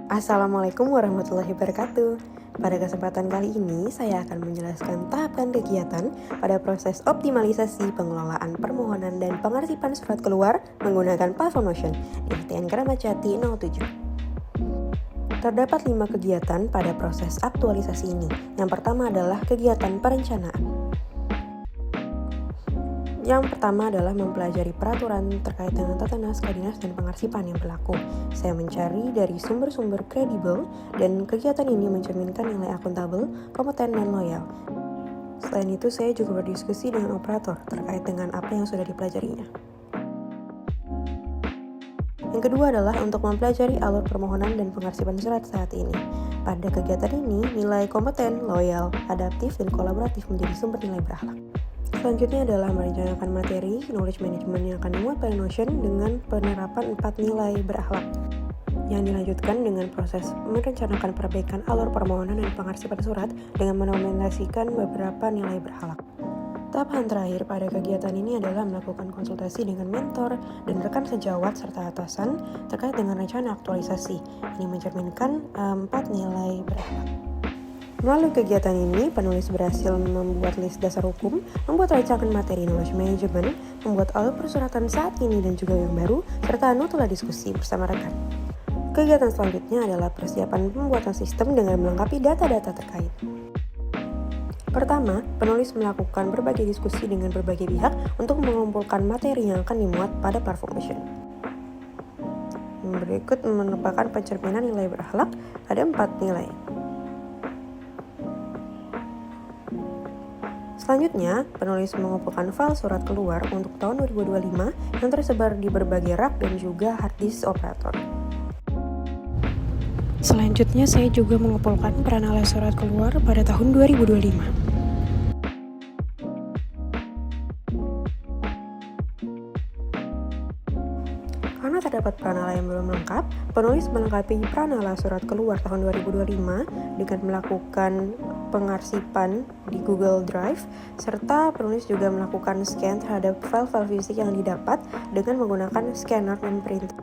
Assalamualaikum warahmatullahi wabarakatuh. Pada kesempatan kali ini, saya akan menjelaskan tahapan kegiatan pada proses optimalisasi pengelolaan permohonan dan pengarsipan surat keluar menggunakan platform Notion di ITN Kramat Jati 07. Terdapat 5 kegiatan pada proses aktualisasi ini. Yang pertama adalah kegiatan perencanaan. Yang pertama adalah mempelajari peraturan terkait dengan tata naskah dinas dan pengarsipan yang berlaku. Saya mencari dari sumber-sumber kredibel dan kegiatan ini mencerminkan nilai akuntabel, kompeten, dan loyal. Selain itu, saya juga berdiskusi dengan operator terkait dengan apa yang sudah dipelajarinya. Yang kedua adalah untuk mempelajari alur permohonan dan pengarsipan surat saat ini. Pada kegiatan ini, nilai kompeten, loyal, adaptif, dan kolaboratif menjadi sumber nilai berakhlak. Selanjutnya adalah merencanakan materi knowledge management yang akan dimuat pada Notion dengan penerapan 4 nilai berakhlak. Yang dilanjutkan dengan proses merencanakan perbaikan alur permohonan dan pengarsipan surat dengan mendokumentasikan beberapa nilai berakhlak. Tahapan terakhir pada kegiatan ini adalah melakukan konsultasi dengan mentor dan rekan sejawat serta atasan terkait dengan rencana aktualisasi. Ini mencerminkan 4 nilai berakhlak. Melalui kegiatan ini, penulis berhasil membuat list dasar hukum, membuat rancangan materi knowledge management, membuat alur persuratan saat ini dan juga yang baru, serta notula diskusi bersama rekan. Kegiatan selanjutnya adalah persiapan pembuatan sistem dengan melengkapi data-data terkait. Pertama, penulis melakukan berbagai diskusi dengan berbagai pihak untuk mengumpulkan materi yang akan dimuat pada platform Notion. Berikut merupakan pencerminan nilai berakhlak, ada 4 nilai. Selanjutnya, penulis mengumpulkan file surat keluar untuk tahun 2025 yang tersebar di berbagai rak dan juga harddisk operator. Selanjutnya, saya juga mengumpulkan peranalisa surat keluar pada tahun 2025. Karena terdapat pranala yang belum lengkap, penulis melengkapi pranala surat keluar tahun 2025 dengan melakukan pengarsipan di Google Drive, serta penulis juga melakukan scan terhadap file-file fisik yang didapat dengan menggunakan scanner dan printer.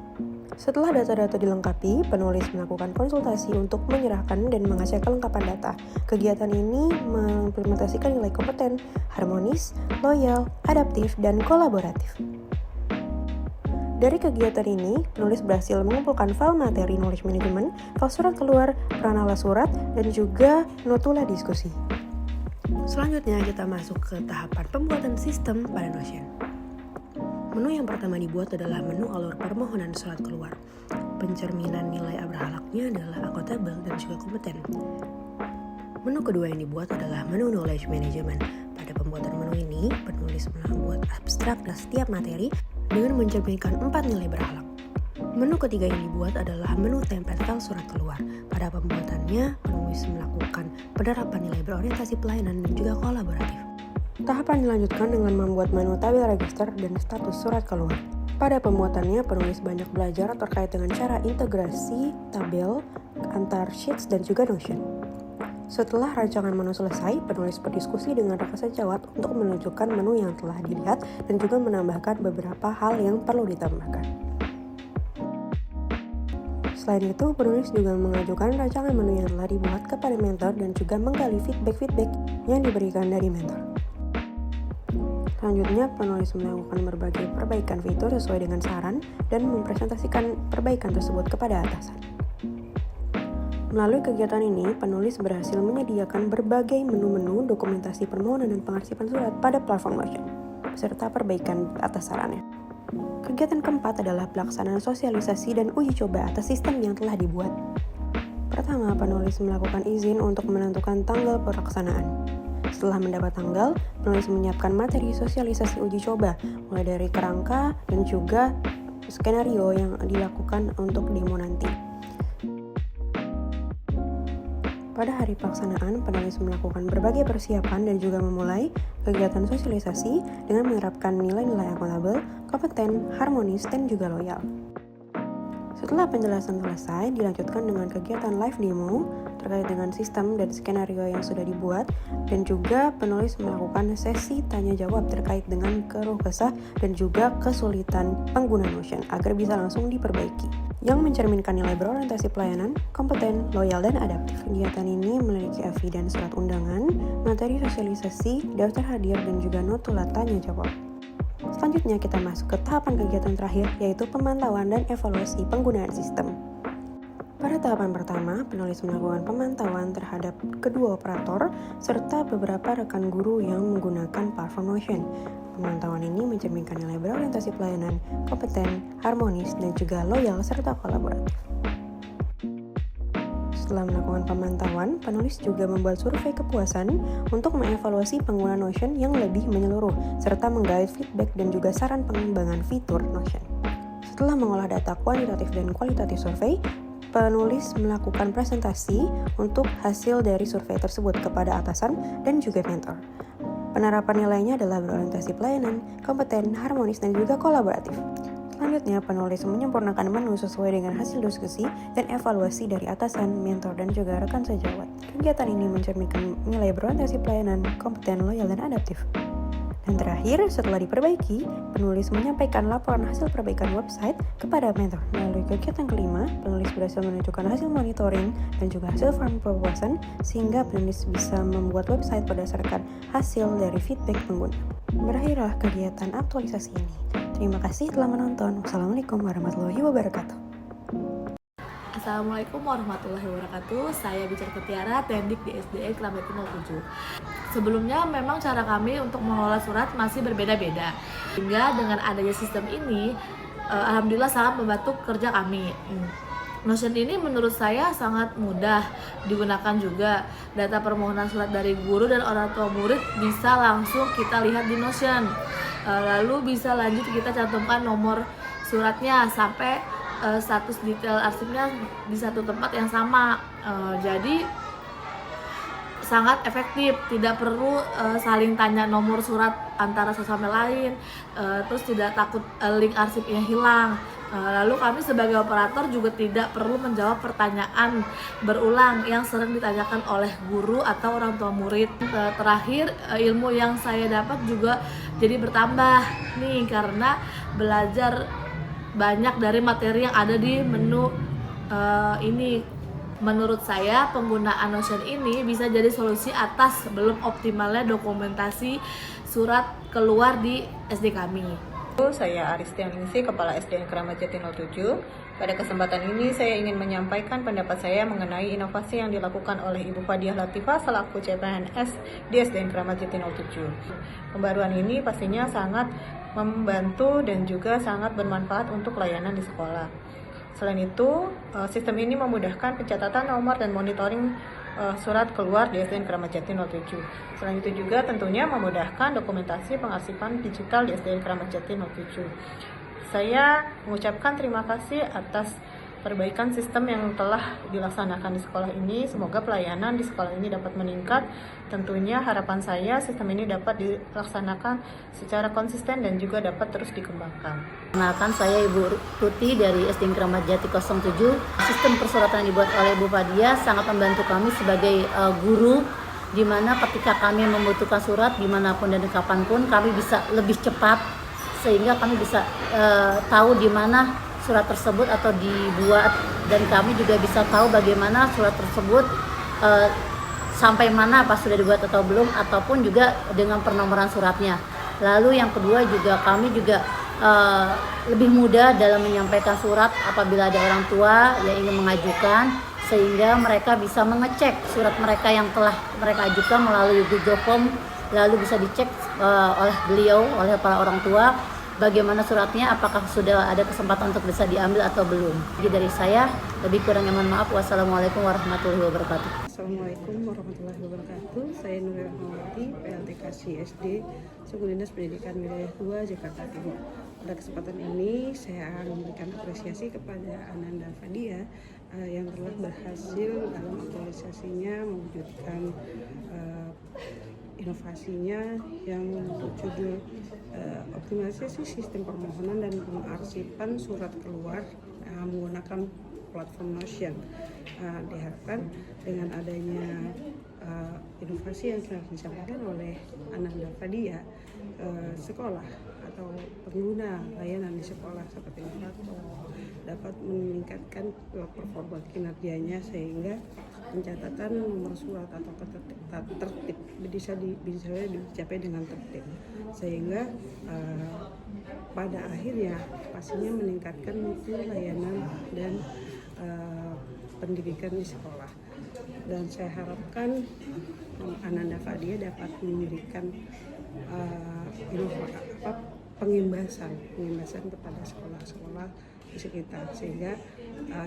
Setelah data-data dilengkapi, penulis melakukan konsultasi untuk menyerahkan dan mengecek kelengkapan data. Kegiatan ini mengimplementasikan nilai kompeten, harmonis, loyal, adaptif, dan kolaboratif. Dari kegiatan ini, penulis berhasil mengumpulkan file materi knowledge management, file surat keluar, pranala surat, dan juga notula diskusi. Selanjutnya kita masuk ke tahapan pembuatan sistem pada Notion. Menu yang pertama dibuat adalah menu alur permohonan surat keluar. Pencerminan nilai berakhlaknya adalah akuntabel dan juga kompeten. Menu kedua yang dibuat adalah menu knowledge management. Pada pembuatan menu ini, penulis membuat abstrak dan setiap materi dengan mencerminkan 4 nilai berakhlak. Menu ketiga yang dibuat adalah menu template file surat keluar. Pada pembuatannya, penulis melakukan penerapan nilai berorientasi pelayanan dan juga kolaboratif. Tahapan dilanjutkan dengan membuat menu tabel register dan status surat keluar. Pada pembuatannya, penulis banyak belajar terkait dengan cara integrasi tabel antar sheets dan juga Notion. Setelah rancangan menu selesai, penulis berdiskusi dengan rekan sejawat untuk menunjukkan menu yang telah dilihat dan juga menambahkan beberapa hal yang perlu ditambahkan. Selain itu, penulis juga mengajukan rancangan menu yang telah dibuat kepada mentor dan juga menggali feedback yang diberikan dari mentor. Selanjutnya, penulis melakukan berbagai perbaikan fitur sesuai dengan saran dan mempresentasikan perbaikan tersebut kepada atasan. Melalui kegiatan ini, penulis berhasil menyediakan berbagai menu-menu dokumentasi permohonan dan pengarsipan surat pada platform Notion, beserta perbaikan atas sarannya. Kegiatan keempat adalah pelaksanaan sosialisasi dan uji coba atas sistem yang telah dibuat. Pertama, penulis melakukan izin untuk menentukan tanggal pelaksanaan. Setelah mendapat tanggal, penulis menyiapkan materi sosialisasi uji coba, mulai dari kerangka dan juga skenario yang dilakukan untuk demo nanti. Pada hari pelaksanaan, penulis melakukan berbagai persiapan dan juga memulai kegiatan sosialisasi dengan menerapkan nilai-nilai akuntabel, kompeten, harmonis, dan juga loyal. Setelah penjelasan selesai, dilanjutkan dengan kegiatan live demo terkait dengan sistem dan skenario yang sudah dibuat, dan juga penulis melakukan sesi tanya-jawab terkait dengan keluh kesah dan juga kesulitan pengguna Notion agar bisa langsung diperbaiki. yang mencerminkan nilai berorientasi pelayanan, kompeten, loyal, dan adaptif. Kegiatan ini memiliki AVI dan surat undangan, materi sosialisasi, daftar hadir, dan juga notula tanya jawab. Selanjutnya kita masuk ke tahapan kegiatan terakhir, yaitu pemantauan dan evaluasi penggunaan sistem. Pada tahapan pertama, penulis melakukan pemantauan terhadap kedua operator serta beberapa rekan guru yang menggunakan platform Notion. Pemantauan ini mencerminkan nilai berorientasi pelayanan, kompeten, harmonis, dan juga loyal serta kolaboratif. Setelah melakukan pemantauan, penulis juga membuat survei kepuasan untuk mengevaluasi pengguna Notion yang lebih menyeluruh, serta menggait feedback dan juga saran pengembangan fitur Notion. Setelah mengolah data kuantitatif dan kualitatif survei, penulis melakukan presentasi untuk hasil dari survei tersebut kepada atasan dan juga mentor. Penerapan nilainya adalah berorientasi pelayanan, kompeten, harmonis, dan juga kolaboratif. Selanjutnya, penulis menyempurnakan menu sesuai dengan hasil diskusi dan evaluasi dari atasan, mentor, dan juga rekan sejawat. Kegiatan ini mencerminkan nilai berorientasi pelayanan, kompeten, loyal, dan adaptif. Dan terakhir, setelah diperbaiki, penulis menyampaikan laporan hasil perbaikan website kepada mentor. Melalui kegiatan kelima, penulis berhasil menunjukkan hasil monitoring dan juga hasil form kepuasan, sehingga penulis bisa membuat website berdasarkan hasil dari feedback pengguna. Berakhirlah kegiatan aktualisasi ini. Terima kasih telah menonton. Wassalamualaikum warahmatullahi wabarakatuh. Assalamualaikum warahmatullahi wabarakatuh. Saya Bicar Ketiara, Tendik di SDN Keramat Jati 07. Sebelumnya memang cara kami untuk mengelola surat masih berbeda-beda. Sehingga dengan adanya sistem ini, alhamdulillah sangat membantu kerja kami. Notion ini menurut saya sangat mudah digunakan juga. Data permohonan surat dari guru dan orang tua murid bisa langsung kita lihat di Notion. Lalu bisa lanjut kita cantumkan nomor suratnya sampai status detail arsipnya di satu tempat yang sama. Jadi sangat efektif, tidak perlu saling tanya nomor surat antara satu sama lain, terus tidak takut link arsipnya hilang. Lalu kami sebagai operator juga tidak perlu menjawab pertanyaan berulang yang sering ditanyakan oleh guru atau orang tua murid. Terakhir, ilmu yang saya dapat juga jadi bertambah nih karena belajar banyak dari materi yang ada di menu ini. Menurut saya, penggunaan Notion ini bisa jadi solusi atas belum optimalnya dokumentasi surat keluar di SD kami. Saya Aristian Ningsih, Kepala SDN Keramat Jati 07. Pada kesempatan ini saya ingin menyampaikan pendapat saya mengenai inovasi yang dilakukan oleh Ibu Fadiah Latifah selaku CPNS di SDN Keramat Jati 07. Pembaruan ini pastinya sangat membantu dan juga sangat bermanfaat untuk layanan di sekolah. Selain itu, sistem ini memudahkan pencatatan nomor dan monitoring surat keluar di SDN Keramat Jati 07. Selain itu juga tentunya memudahkan dokumentasi pengarsipan digital di SDN Keramat Jati 07. Saya mengucapkan terima kasih atas perbaikan sistem yang telah dilaksanakan di sekolah ini. Semoga pelayanan di sekolah ini dapat meningkat. Tentunya harapan saya sistem ini dapat dilaksanakan secara konsisten dan juga dapat terus dikembangkan. Perkenalkan, saya Ibu Tuti dari SDN Keramat Jati 07. Sistem persuratan yang dibuat oleh Bu Fadiah sangat membantu kami sebagai guru, di mana ketika kami membutuhkan surat dimanapun dan kapanpun kami bisa lebih cepat, sehingga kami bisa tahu di mana surat tersebut atau dibuat, dan kami juga bisa tahu bagaimana surat tersebut sampai mana, apa sudah dibuat atau belum, ataupun juga dengan pernomoran suratnya. Lalu yang kedua juga kami juga lebih mudah dalam menyampaikan surat apabila ada orang tua yang ingin mengajukan, sehingga mereka bisa mengecek surat mereka yang telah mereka ajukan melalui Google Form, lalu bisa dicek oleh beliau, oleh para orang tua, bagaimana suratnya, apakah sudah ada kesempatan untuk bisa diambil atau belum. Jadi dari saya, lebih kurangnya mohon maaf. Wassalamualaikum warahmatullahi wabarakatuh. Assalamualaikum warahmatullahi wabarakatuh. Saya Nuril Rahmawati, PLT SD Suku Dinas Pendidikan Wilayah 2 Jakarta Timur. Pada kesempatan ini saya akan memberikan apresiasi kepada Ananda Fadiah yang telah berhasil dalam aktualisasinya mewujudkan inovasinya yang berjudul optimalisasi sistem permohonan dan pengarsipan surat keluar menggunakan platform Notion. Diharapkan dengan adanya inovasi yang telah disampaikan oleh Ananda Fadiah, sekolah atau pengguna layanan di sekolah seperti operator, dapat meningkatkan performa kinerjanya sehingga pencatatan nomor surat atau tertib bisa dicapai dengan tertib, sehingga pada akhirnya pastinya meningkatkan mutu layanan dan pendidikan di sekolah. Dan saya harapkan Ananda Fadia dapat memberikan pengimbasan kepada sekolah-sekolah di sekitar, sehingga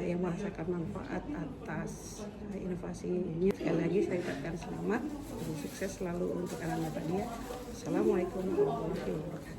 yang merasakan manfaat atas inovasi ini. Sekali lagi saya ucapkan selamat dan sukses selalu untuk Ananda Fadia. Assalamualaikum warahmatullahi wabarakatuh.